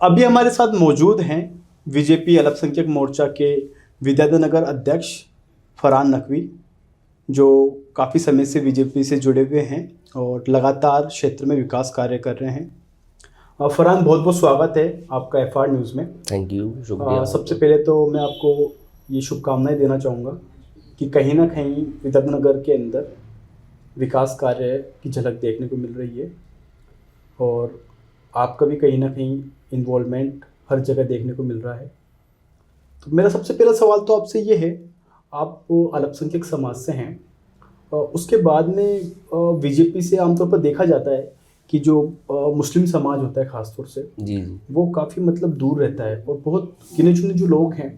अभी हमारे साथ मौजूद हैं बीजेपी अल्पसंख्यक मोर्चा के विद्याधर नगर अध्यक्ष फरहान नकवी, जो काफ़ी समय से बीजेपी से जुड़े हुए हैं और लगातार क्षेत्र में विकास कार्य कर रहे हैं। फरहान, बहुत बहुत स्वागत है आपका एफआर न्यूज़ में। थैंक यू, शुक्रिया। सबसे पहले तो मैं आपको ये शुभकामनाएं देना चाहूँगा कि कहीं ना कहीं विद्याधर नगर के अंदर विकास कार्य की झलक देखने को मिल रही है और आपका भी कहीं ना कहीं इन्वॉल्वमेंट हर जगह देखने को मिल रहा है। तो मेरा सबसे पहला सवाल तो आपसे ये है, आप अल्पसंख्यक समाज से हैं, उसके बाद में बीजेपी से आमतौर पर देखा जाता है कि जो मुस्लिम समाज होता है ख़ासतौर से जी वो काफ़ी मतलब दूर रहता है और बहुत गिने चुने जो लोग हैं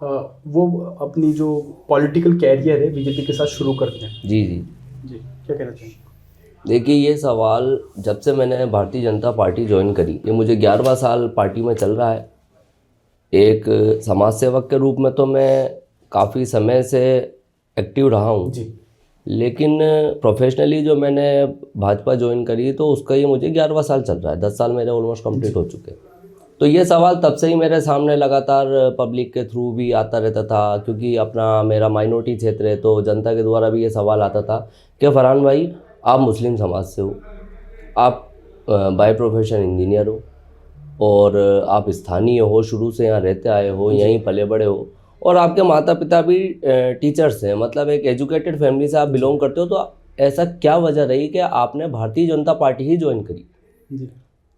वो अपनी जो पॉलिटिकल कैरियर है बीजेपी के साथ शुरू करते हैं। जी जी जी, क्या कहना चाहिए? देखिए, ये सवाल जब से मैंने भारतीय जनता पार्टी ज्वाइन करी, ये मुझे 11वां साल पार्टी में चल रहा है। एक समाज सेवक के रूप में तो मैं काफ़ी समय से एक्टिव रहा हूँ जी, लेकिन प्रोफेशनली जो मैंने भाजपा ज्वाइन करी तो उसका ये मुझे 11वां साल चल रहा है। 10 साल मेरे ऑलमोस्ट कंप्लीट हो चुके हैं। तो ये सवाल तब से ही मेरे सामने लगातार पब्लिक के थ्रू भी आता रहता था, क्योंकि अपना मेरा माइनॉरिटी क्षेत्र है तो जनता के द्वारा भी ये सवाल आता था कि फरहान भाई, आप मुस्लिम समाज से हो, आप बाय प्रोफेशन इंजीनियर हो और आप स्थानीय हो, शुरू से यहाँ रहते आए हो, यहीं पले बड़े हो और आपके माता पिता भी टीचर्स हैं, मतलब एक एजुकेटेड फैमिली से आप बिलोंग करते हो, तो ऐसा क्या वजह रही कि आपने भारतीय जनता पार्टी ही ज्वाइन करी? जी,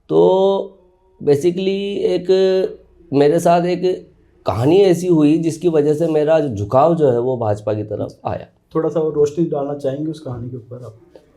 तो बेसिकली एक मेरे साथ एक कहानी ऐसी हुई जिसकी वजह से मेरा झुकाव जो है वो भाजपा की तरफ आया। थोड़ा सा रोशनी डालना चाहेंगे उस कहानी के ऊपर आप?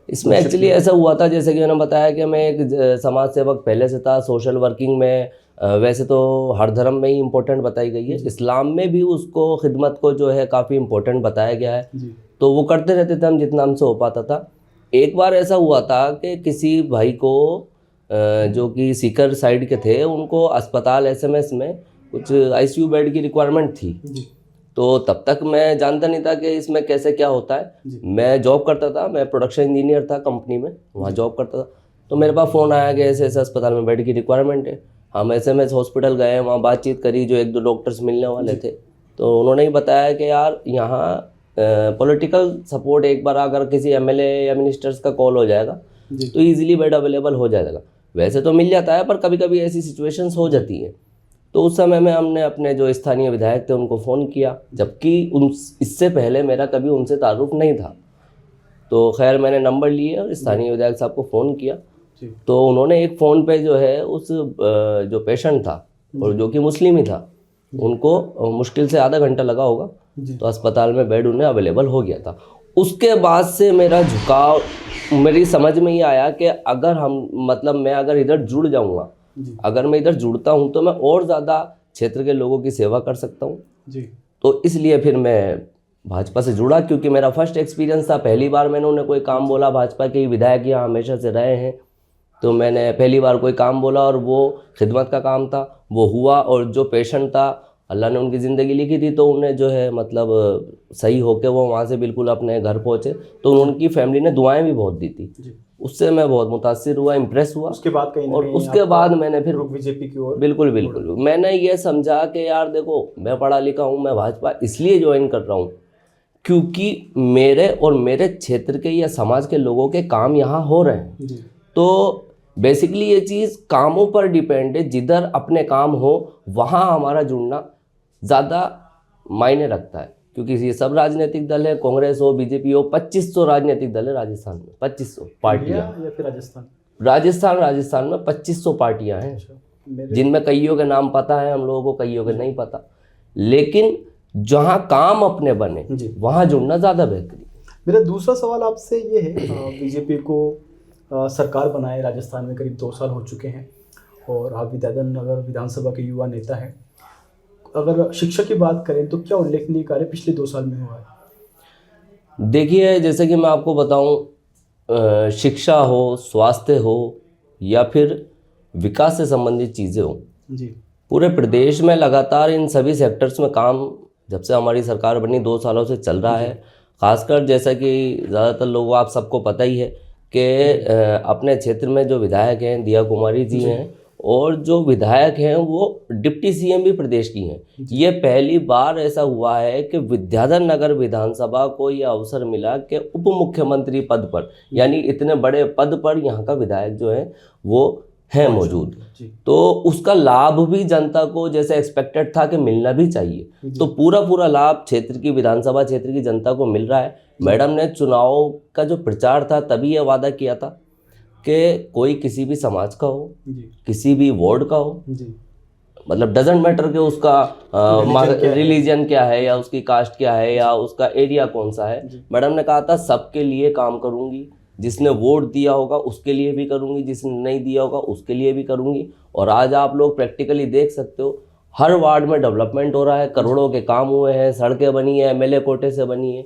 इसमें एक्चुअली ऐसा हुआ था, जैसे कि मैंने बताया कि मैं एक समाज सेवक पहले से था, सोशल वर्किंग में वैसे तो हर धर्म में ही इम्पोर्टेंट बताई गई है, इस्लाम में भी उसको खिदमत को जो है काफ़ी इम्पोर्टेंट बताया गया है। जी, तो वो करते रहते थे हम जितना हमसे हो पाता था। एक बार ऐसा हुआ था कि किसी भाई को जो कि सीकर साइड के थे, उनको अस्पताल एसएमएस में कुछ आईसीयू बेड की रिक्वायरमेंट थी। जी, तो तब तक मैं जानता नहीं था कि इसमें कैसे क्या होता है। मैं जॉब करता था, मैं प्रोडक्शन इंजीनियर था कंपनी में, वहाँ जॉब करता था। तो मेरे पास फ़ोन आया कि ऐसे ऐसे अस्पताल में बेड की रिक्वायरमेंट है। हम एसएमएस हॉस्पिटल गए, वहाँ बातचीत करी, जो एक दो डॉक्टर्स मिलने वाले थे, तो उन्होंने ही बताया कि यार यहाँ पॉलिटिकल सपोर्ट एक बार अगर किसी एमएलए या मिनिस्टर्स का कॉल हो जाएगा तो ईजिली बेड अवेलेबल हो जाएगा। वैसे तो मिल जाता है पर कभी कभी ऐसी सिचुएशंस हो जाती हैं। तो उस समय में हमने अपने जो स्थानीय विधायक थे उनको फ़ोन किया, जबकि इससे पहले मेरा कभी उनसे ताल्लुक़ नहीं था। तो खैर मैंने नंबर लिए और स्थानीय विधायक साहब को फ़ोन किया। तो उन्होंने एक फ़ोन पे जो है उस जो पेशेंट था और जो कि मुस्लिम ही था, उनको मुश्किल से आधा घंटा लगा होगा, तो अस्पताल में बेड उन्हें अवेलेबल हो गया था। उसके बाद से मेरा झुकाव, मेरी समझ में ये आया कि अगर मैं अगर इधर जुड़ जाऊँगा, अगर मैं इधर जुड़ता हूँ तो मैं और ज़्यादा क्षेत्र के लोगों की सेवा कर सकता हूँ। जी, तो इसलिए फिर मैं भाजपा से जुड़ा, क्योंकि मेरा फर्स्ट एक्सपीरियंस था। पहली बार मैंने उन्हें कोई काम बोला, भाजपा के विधायक यहाँ हमेशा से रहे हैं, तो मैंने पहली बार कोई काम बोला और वो खिदमत का काम था, वो हुआ। और जो पेशेंट था, अल्लाह ने उनकी ज़िंदगी लिखी थी, तो उन्हें जो है मतलब सही होके वो वहाँ से बिल्कुल अपने घर पहुँचे। तो उनकी फैमिली ने दुआएं भी बहुत दी थी, उससे मैं बहुत मुतासिर हुआ, इम्प्रेस हुआ। उसके बाद कहीं और उसके बाद मैंने फिर बीजेपी की ओर बिल्कुल मैंने ये समझा कि यार देखो, मैं पढ़ा लिखा हूँ, मैं भाजपा इसलिए ज्वाइन कर रहा हूँ क्योंकि मेरे और मेरे क्षेत्र के या समाज के लोगों के काम यहाँ हो रहे हैं। तो बेसिकली ये चीज़ कामों पर डिपेंड है, जिधर अपने काम हो वहाँ हमारा जुड़ना ज़्यादा मायने रखता है, क्योंकि ये सब राजनीतिक दल है, कांग्रेस हो, बीजेपी हो, 2500 राजनीतिक दल है राजस्थान में, 2500 पार्टियाँ या फिर राजस्थान में 2500 पार्टियाँ हैं, जिनमें कईयों के नाम पता है हम लोगों को, कईयों के नहीं पता। लेकिन जहाँ काम अपने बने वहाँ जुड़ना ज़्यादा बेहतरीन। मेरा दूसरा सवाल आपसे ये है, बीजेपी को सरकार बनाए राजस्थान में करीब 2 साल हो चुके हैं और आप विद्याधर नगर विधानसभा के युवा नेता हैं। अगर शिक्षा की बात करें तो क्या उल्लेखनीय कार्य पिछले 2 साल में हुआ है? देखिए, जैसे कि मैं आपको बताऊं, शिक्षा हो, स्वास्थ्य हो या फिर विकास से संबंधित चीज़ें हो, पूरे प्रदेश में लगातार इन सभी सेक्टर्स में काम जब से हमारी सरकार बनी 2 सालों से चल रहा है। खासकर जैसा कि ज़्यादातर लोगों, आप सबको पता ही है कि अपने क्षेत्र में जो विधायक हैं दिया कुमारी जी हैं, और जो विधायक हैं वो डिप्टी सीएम भी प्रदेश की हैं। ये पहली बार ऐसा हुआ है कि विद्याधर नगर विधानसभा को ये अवसर मिला कि उप मुख्यमंत्री पद पर, यानी इतने बड़े पद पर यहाँ का विधायक जो है वो है मौजूद। तो उसका लाभ भी जनता को जैसे एक्सपेक्टेड था कि मिलना भी चाहिए, तो पूरा लाभ क्षेत्र की, विधानसभा क्षेत्र की जनता को मिल रहा है। मैडम ने चुनाव का जो प्रचार था तभी यह वादा किया था कि कोई किसी भी समाज का हो, किसी भी वार्ड का हो, मतलब डजेंट मैटर कि उसका रिलीजन क्या है या उसकी कास्ट क्या है या उसका एरिया कौन सा है। मैडम ने कहा था सबके लिए काम करूंगी, जिसने वोट दिया होगा उसके लिए भी करूंगी, जिसने नहीं दिया होगा उसके लिए भी करूंगी। और आज आप लोग प्रैक्टिकली देख सकते हो हर वार्ड में डेवलपमेंट हो रहा है, करोड़ों के काम हुए हैं, सड़कें बनी है, एमएलए कोटे से बनी है।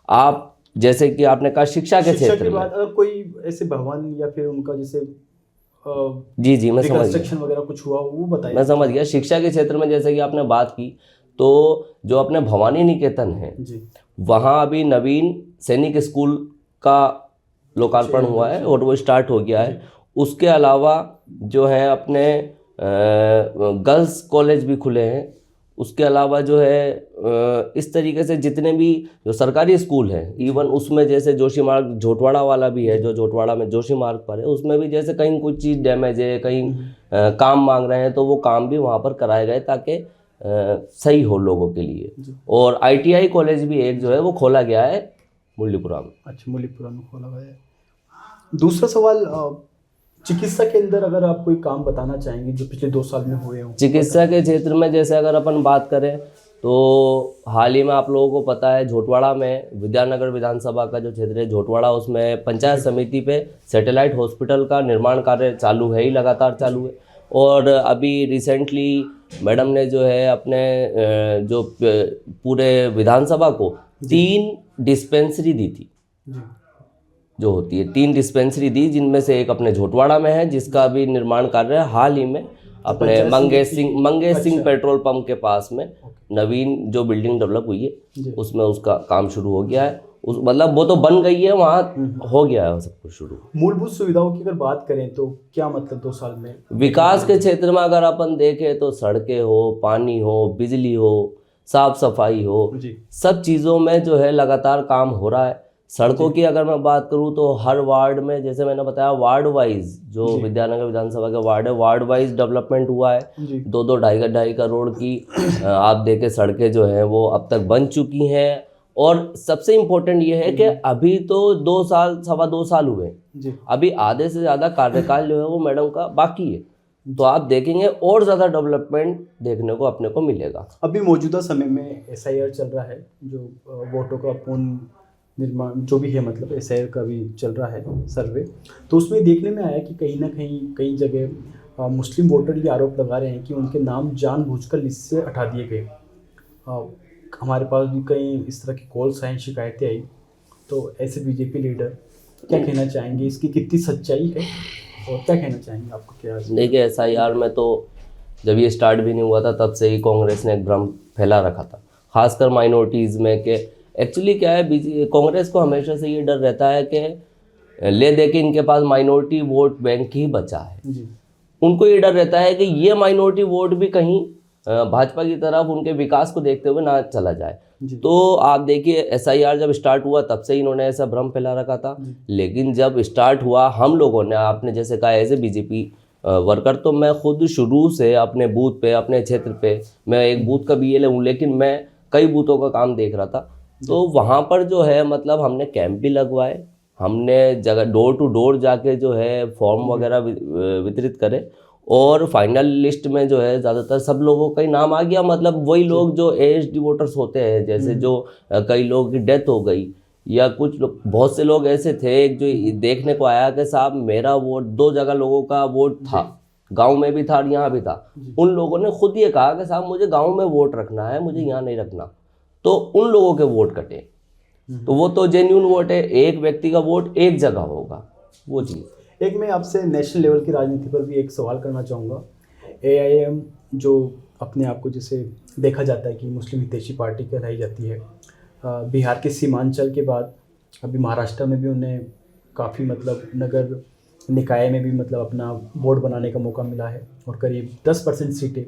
आप जैसे कि आपने कहा शिक्षा के क्षेत्र में अगर कोई ऐसे भवन या फिर उनका जैसे जी मैं समझ गया वगैरह कुछ हुआ वो बताइए। मैं समझ गया। शिक्षा के क्षेत्र में जैसे कि आपने बात की, तो जो अपने भवानी निकेतन है वहाँ अभी नवीन सैनिक स्कूल का लोकार्पण हुआ है और वो स्टार्ट हो गया है। उसके अलावा जो है अपने गर्ल्स कॉलेज भी खुले हैं। उसके अलावा जो है इस तरीके से जितने भी जो सरकारी स्कूल हैं, इवन उसमें जैसे जोशी मार्ग झोटवाड़ा वाला भी है, जो झोटवाड़ा में जोशी मार्ग पर है, उसमें भी जैसे कहीं कुछ चीज़ डैमेज है, कहीं काम मांग रहे हैं, तो वो काम भी वहाँ पर कराए गए ताकि सही हो लोगों के लिए। और ITI कॉलेज भी एक जो है वो खोला गया है मुरलीपुरा में। अच्छा, मुरलीपुरा में खोला गया है। दूसरा सवाल, चिकित्सा के अंदर अगर आप कोई काम बताना चाहेंगे जो पिछले 2 साल में हुए हों। चिकित्सा के क्षेत्र में जैसे अगर अपन बात करें तो हाल ही में आप लोगों को पता है झोटवाड़ा में विद्यानगर विधानसभा का जो क्षेत्र है झोटवाड़ा, उसमें पंचायत समिति पे सैटेलाइट हॉस्पिटल का निर्माण कार्य चालू है ही, लगातार चालू है। और अभी रिसेंटली मैडम ने जो है अपने जो पूरे विधानसभा को 3 डिस्पेंसरी दी थी, जो होती है 3 डिस्पेंसरी दी, जिनमें से एक अपने झोटवाड़ा में है जिसका अभी निर्माण कार्य हाल ही में अपने मंगेश सिंह पेट्रोल पंप के पास में नवीन जो बिल्डिंग डेवलप हुई है उसमें उसका काम शुरू हो गया है। मतलब वो तो बन गई है, वहाँ हो गया है सब कुछ शुरू। मूलभूत सुविधाओं की अगर बात करें तो क्या मतलब 2 साल में विकास के क्षेत्र में अगर अपन देखें तो सड़कें हो, पानी हो, बिजली हो, साफ सफाई हो, सब चीज़ों में जो है लगातार काम हो रहा है। सड़कों की अगर मैं बात करूं तो हर वार्ड में, जैसे मैंने बताया, वार्ड वाइज जो विद्यानगर विधानसभा के वार्ड है, वार्ड वाइज डेवलपमेंट हुआ है। 2-2, 2.5 करोड़ की आप देखें सड़कें जो हैं वो अब तक बन चुकी हैं। और सबसे इम्पोर्टेंट ये है कि अभी तो 2 साल, 2.25 साल हुए, अभी आधे से ज़्यादा कार्यकाल जो है वो मैडम का बाकी है। तो आप देखेंगे और ज़्यादा डेवलपमेंट देखने को अपने को मिलेगा। अभी मौजूदा समय में SIR चल रहा है, जो वोटों का पूर्ण निर्माण जो भी है, मतलब SIR का भी चल रहा है सर्वे। तो उसमें देखने में आया कि कहीं ना कहीं कई जगह मुस्लिम वोटर ये आरोप लगा रहे हैं कि उनके नाम जानबूझकर लिस्ट से हटा दिए गए। हमारे पास भी कई इस तरह की कॉल्स आई, शिकायतें आई। तो ऐसे BJP लीडर क्या कहना चाहेंगे, इसकी कितनी सच्चाई है और क्या कहना चाहेंगे, आपको क्या? देखिए, SIR में तो जब ये स्टार्ट भी नहीं हुआ था तब से ही कांग्रेस ने एक भ्रम फैला रखा था, खासकर माइनॉरिटीज़ में। कि एक्चुअली क्या है, कांग्रेस को हमेशा से ये डर रहता है कि ले दे के इनके पास माइनॉरिटी वोट बैंक ही बचा है। उनको ये डर रहता है कि ये माइनॉरिटी वोट भी कहीं भाजपा की तरफ उनके विकास को देखते हुए ना चला जाए। तो आप देखिए, SIR जब स्टार्ट हुआ तब से इन्होंने ऐसा भ्रम फैला रखा था। लेकिन जब स्टार्ट हुआ, हम लोगों ने, आपने जैसे कहा एज ए BJP वर्कर, तो मैं खुद शुरू से अपने बूथ पे, अपने क्षेत्र पे, मैं एक बूथ का BLA हूँ, लेकिन मैं कई बूथों का काम देख रहा था। तो वहाँ पर जो है मतलब हमने कैंप भी लगवाए, हमने जगह डोर टू डोर जाके जो है फॉर्म वगैरह वितरित करे, और फाइनल लिस्ट में जो है ज़्यादातर सब लोगों का ही नाम आ गया। मतलब वही लोग जो ASD वोटर्स होते हैं, जैसे जो कई लोगों की डेथ हो गई, या कुछ लोग, बहुत से लोग ऐसे थे जो देखने को आया कि साहब मेरा वोट 2 जगह लोगों का वोट था, गांव में भी था और यहाँ भी था। उन लोगों ने खुद ये कहा कि साहब मुझे गांव में वोट रखना है, मुझे यहाँ नहीं रखना। तो उन लोगों के वोट कटे, तो वो तो जेन्युइन वोट है, एक व्यक्ति का वोट एक जगह होगा, वो चीज़। एक मैं आपसे नेशनल लेवल की राजनीति पर भी एक सवाल करना चाहूँगा। AIM जो अपने आप को जैसे देखा जाता है कि मुस्लिम हितैषी पार्टी कहलाई जाती है, बिहार के सीमांचल के बाद अभी महाराष्ट्र में भी उन्हें काफ़ी मतलब नगर निकाय में भी मतलब अपना बोर्ड बनाने का मौका मिला है और करीब 10% सीटें,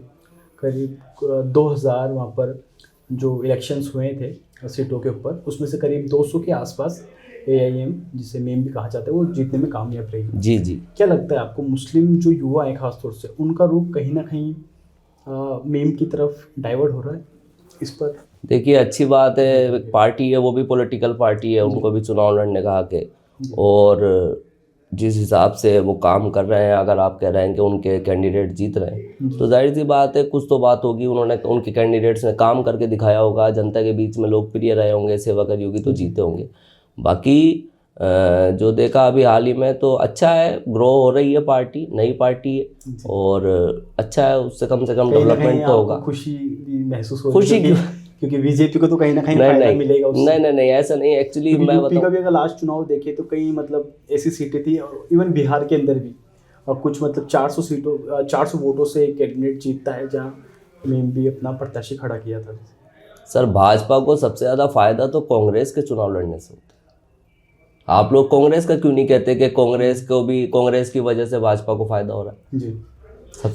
करीब 2000 वहाँ पर जो इलेक्शंस हुए थे सीटों के ऊपर, उसमें से करीब 200 के आसपास AIM, जिसे मेम भी कहा जाता है, वो जीतने में कामयाब रही। जी जी। क्या लगता है आपको, मुस्लिम जो युवा है खासतौर से, उनका रुख कहीं ना कहीं मेम की तरफ डाइवर्ट हो रहा है? इस पर देखिए, अच्छी बात है, पार्टी है वो भी पॉलिटिकल पार्टी है, उनको भी चुनाव लड़ने का हक है, और जिस हिसाब से वो काम कर रहे हैं, अगर आप कह रहे हैं कि उनके कैंडिडेट जीत रहे हैं, तो जाहिर सी बात है कुछ तो बात होगी, उन्होंने उनके कैंडिडेट्स ने काम करके दिखाया होगा, जनता के बीच में लोकप्रिय रहे होंगे, सेवा करी होगी, तो जीते होंगे। बाकी जो देखा अभी हाल ही में, तो अच्छा है, ग्रो हो रही है पार्टी, नई पार्टी है, और अच्छा है, उससे कम से कम डेवलपमेंट तो होगा। खुशी भी महसूस हो खुशी रही है क्योंकि बीजेपी को तो कहीं ना कहीं फायदा मिलेगा उससे। नहीं, ऐसा नहीं, एक्चुअली मैं यूपी का भी अगर लास्ट चुनाव देखे तो कई मतलब ऐसी सीटें थी, इवन बिहार के अंदर भी, और कुछ मतलब 400 वोटों से एक कैंडिडेट जीतता है, जहाँ मेम भी अपना प्रत्याशी खड़ा किया था। सर, भाजपा को सबसे ज़्यादा फायदा तो कांग्रेस के चुनाव लड़ने से होता है। आप लोग कांग्रेस का क्यों नहीं कहते कि कांग्रेस की वजह से भाजपा को फायदा हो रहा है? जी।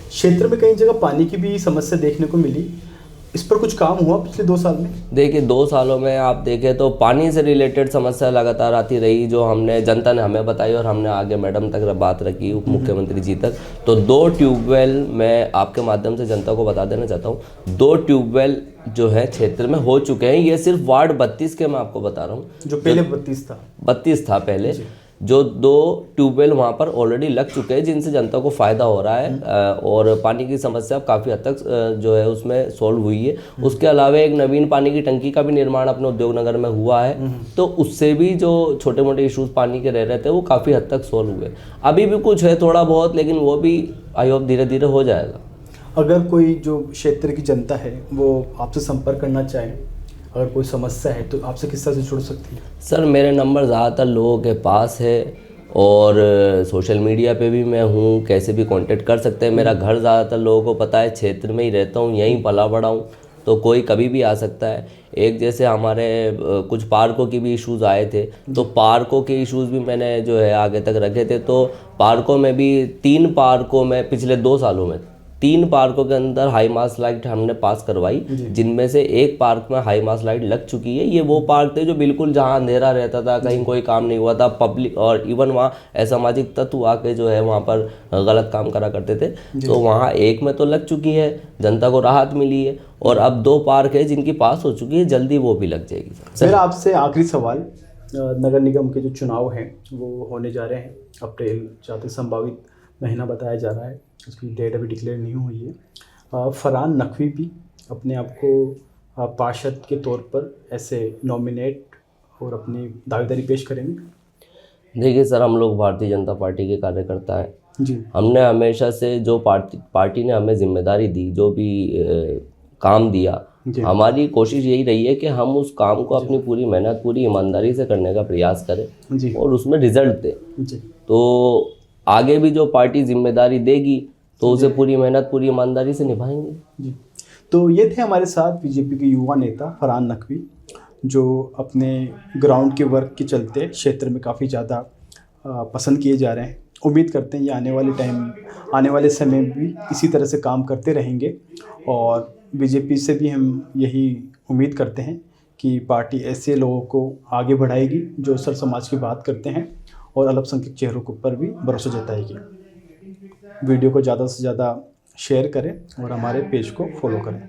क्षेत्र में कई जगह पानी की भी समस्या देखने को मिली, इस पर कुछ काम हुआ पिछले 2 साल में? देखिए, 2 सालों में आप देखें तो पानी से रिलेटेड समस्या लगातार आती रही, जो जनता ने हमें बताई और हमने आगे मैडम तक बात रखी, उप मुख्यमंत्री जी तक। तो 2 ट्यूबवेल, मैं आपके माध्यम से जनता को बता देना चाहता हूँ, 2 ट्यूबवेल जो है क्षेत्र में हो चुके हैं। ये सिर्फ वार्ड 32 के मैं आपको बता रहा हूँ, जो पहले 32 था पहले, जो 2 ट्यूबवेल वहाँ पर ऑलरेडी लग चुके हैं, जिनसे जनता को फ़ायदा हो रहा है, और पानी की समस्या काफ़ी हद तक जो है उसमें सॉल्व हुई है। उसके अलावा एक नवीन पानी की टंकी का भी निर्माण अपने उद्योग नगर में हुआ है, तो उससे भी जो छोटे मोटे इश्यूज पानी के रह रहे थे वो काफ़ी हद तक सॉल्व हुए। अभी भी कुछ है थोड़ा बहुत, लेकिन वो भी आई होप धीरे धीरे हो जाएगा। अगर कोई जो क्षेत्र की जनता है वो आपसे संपर्क करना चाहे, अगर कोई समस्या है, तो आपसे किस तरह से जुड़ सकती है? सर, मेरे नंबर ज़्यादातर लोगों के पास है, और सोशल मीडिया पे भी मैं हूँ, कैसे भी कांटेक्ट कर सकते हैं। मेरा घर ज़्यादातर लोगों को पता है, क्षेत्र में ही रहता हूँ, यहीं पला बड़ा हूँ, तो कोई कभी भी आ सकता है। एक जैसे हमारे कुछ पार्कों की भी इश्यूज़ आए थे, तो पार्कों के इश्यूज़ भी मैंने जो है आगे तक रखे थे। तो पार्कों में भी 3 पार्कों में पिछले 2 सालों में 3 पार्कों के अंदर हाई मास लाइट हमने पास करवाई, जिनमें से एक पार्क में हाई मास लाइट लग चुकी है। ये वो पार्क थे जो बिल्कुल जहां अंधेरा रहता था, कहीं कोई काम नहीं हुआ था, पब्लिक और इवन वहाँ असामाजिक तत्व आके जो है वहाँ पर गलत काम करा करते थे। तो वहाँ एक में तो लग चुकी है, जनता को राहत मिली है, और अब 2 पार्क है जिनकी पास हो चुकी है, जल्दी वो भी लग जाएगी। मेरा आपसे आखिरी सवाल, नगर निगम के जो चुनाव हैं वो होने जा रहे हैं, अप्रैल 4 संभावित महीना बताया जा रहा है, उसकी डेट अभी डिक्लेयर नहीं हुई है। फरहान नकवी भी अपने आप को पार्षद के तौर पर ऐसे नॉमिनेट और अपनी दावेदारी पेश करेंगे? देखिए सर, हम लोग भारतीय जनता पार्टी के कार्यकर्ता हैं जी। हमने हमेशा से जो पार्टी ने हमें जिम्मेदारी दी, जो भी काम दिया, हमारी कोशिश यही रही है कि हम उस काम को अपनी पूरी मेहनत, पूरी ईमानदारी से करने का प्रयास करें और उसमें रिजल्ट दें। तो आगे भी जो पार्टी जिम्मेदारी देगी तो उसे पूरी मेहनत, पूरी ईमानदारी से निभाएंगे। जी। तो ये थे हमारे साथ बीजेपी के युवा नेता फरहान नकवी, जो अपने ग्राउंड के वर्क के चलते क्षेत्र में काफ़ी ज़्यादा पसंद किए जा रहे हैं। उम्मीद करते हैं ये आने वाले समय में भी इसी तरह से काम करते रहेंगे, और बीजेपी से भी हम यही उम्मीद करते हैं कि पार्टी ऐसे लोगों को आगे बढ़ाएगी जो सर समाज की बात करते हैं और अल्पसंख्यक चेहरों के ऊपर भी भरोसा जताएगी। वीडियो को ज़्यादा से ज़्यादा शेयर करें और हमारे पेज को फॉलो करें।